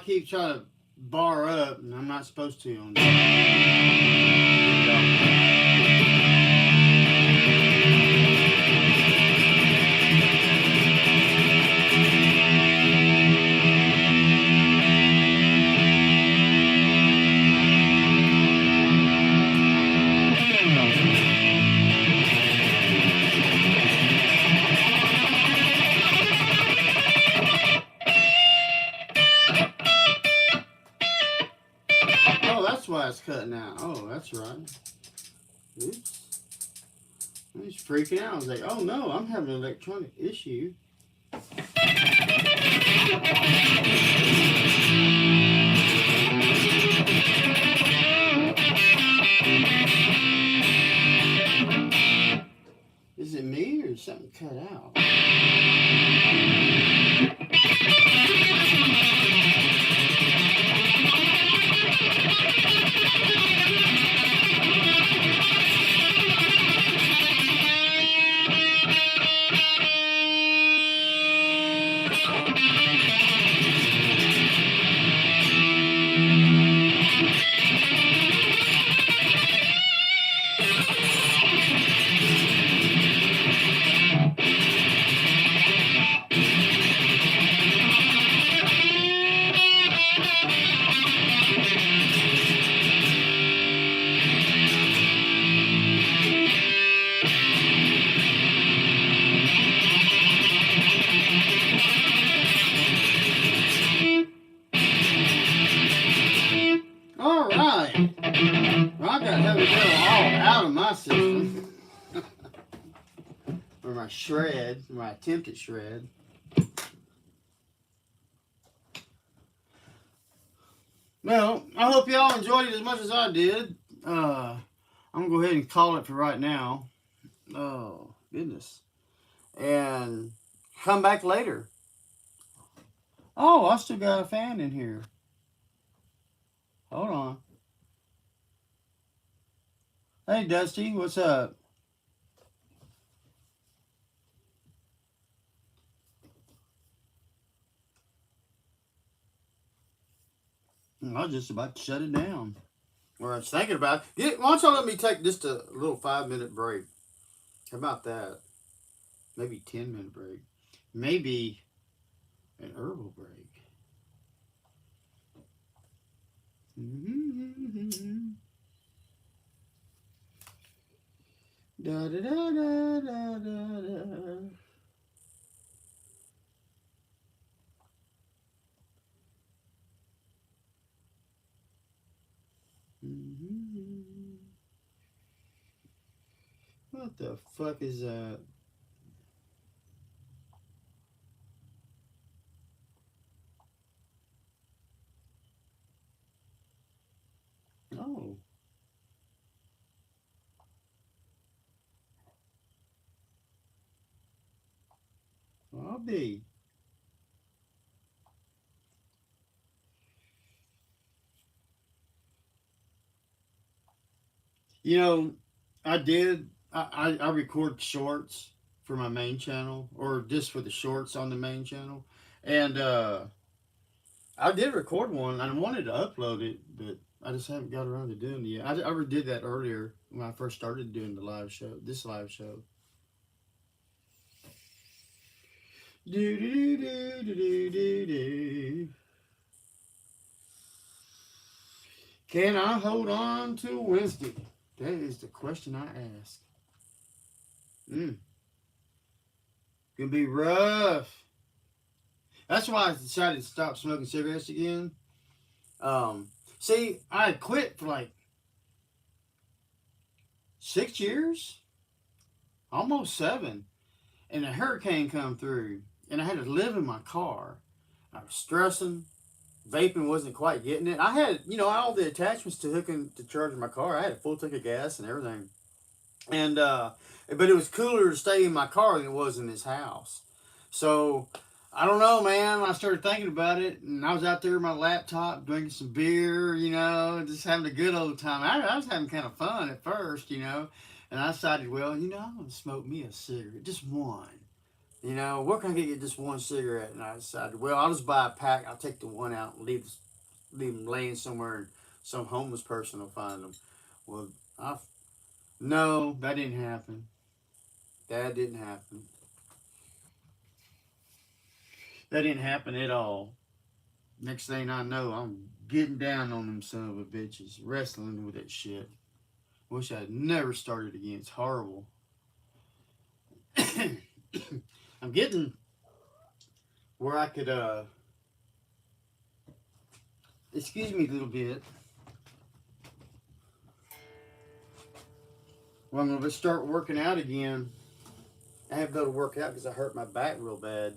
Keep trying to bar up, and I'm not supposed to on this. That's why it's cutting out. Oh, that's right. Oops. I was freaking out. I was like, oh no, I'm having an electronic issue. cut out. All right. Well, I got heavy metal all out of my system. Or my shred, my attempted shred. Well, I hope y'all enjoyed it as much as I did. I'm gonna go ahead and call it for right now. Oh, goodness. And come back later. Oh, I still got a fan in here. Hold on. Hey, Dusty, what's up? I was just about to shut it down. Or I was thinking about it. Why don't y'all let me take just a little 5-minute break? How about that? Maybe 10-minute break. Maybe an herbal break. Da da da da da da da. What the fuck is that? Oh. I'll be. You know, I record shorts for my main channel, or just for the shorts on the main channel. And I did record one, and I wanted to upload it, but I just haven't got around to doing it yet. I did that earlier when I first started doing the live show, this live show. Do do do do do do do. Can I hold on to Wednesday? That is the question I ask. Gonna be rough. That's why I decided to stop smoking cigarettes again. See, I had quit for like 6 years, almost 7, and a hurricane come through, and I had to live in my car. I was stressing. Vaping wasn't quite getting it. I had, all the attachments to hooking to charging my car. I had a full tank of gas and everything. And but it was cooler to stay in my car than it was in this house. So I don't know, man. I started thinking about it, and I was out there with my laptop drinking some beer, just having a good old time. I was having kind of fun at first, and I decided, well, I'm gonna smoke me a cigarette, just one. Where can I get just one cigarette? And I decided, well, I'll just buy a pack. I'll take the one out and leave them laying somewhere, and some homeless person will find them. Well, no, that didn't happen. That didn't happen. That didn't happen at all. Next thing I know, I'm getting down on them son of a bitches, wrestling with that shit. Wish I'd never started again. It's horrible. I'm getting where I could, excuse me a little bit. Well, I'm going to start working out again. I haven't been able to work out because I hurt my back real bad.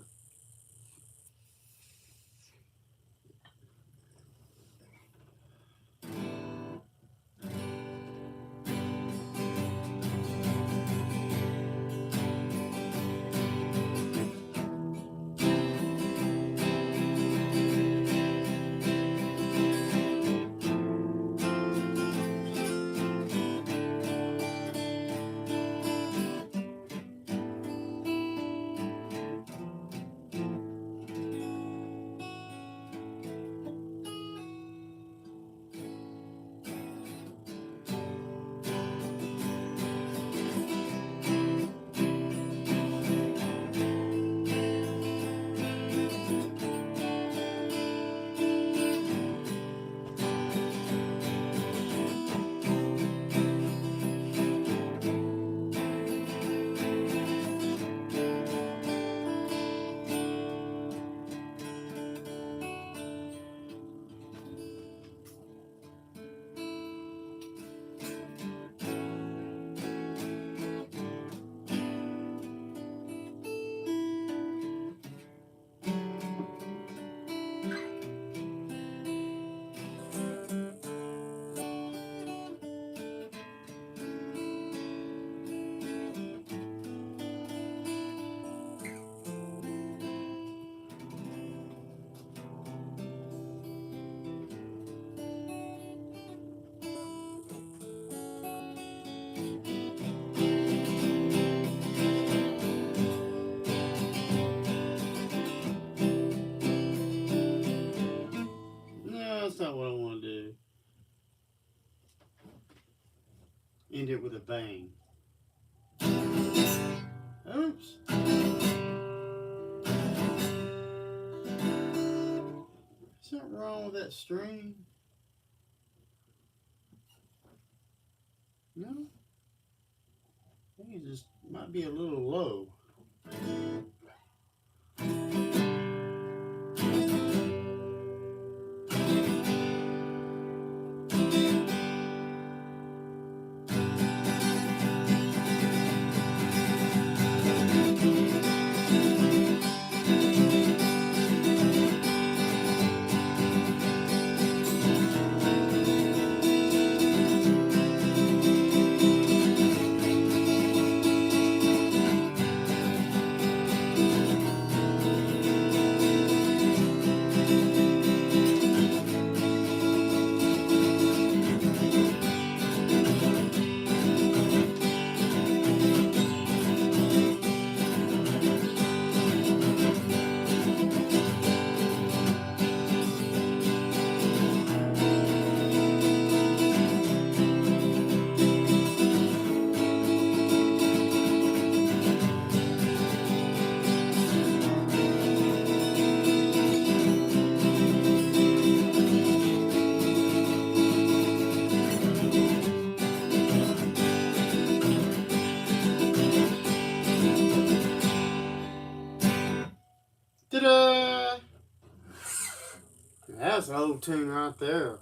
not what I want to do. End it with a bang. Oops. Something wrong with that string? No? I think it just might be a little low. Ta-da! That's an old tune right there.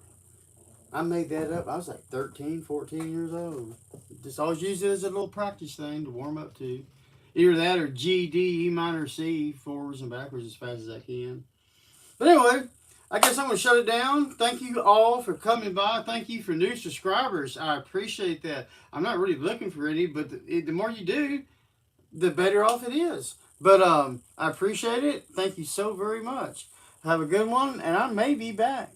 I made that up. I was like 13, 14 years old. Just always use it as a little practice thing to warm up to. Either that or G, D, E minor, C, forwards and backwards as fast as I can. But anyway, I guess I'm going to shut it down. Thank you all for coming by. Thank you for new subscribers. I appreciate that. I'm not really looking for any, but the more you do, the better off it is. But I appreciate it. Thank you so very much. Have a good one, and I may be back.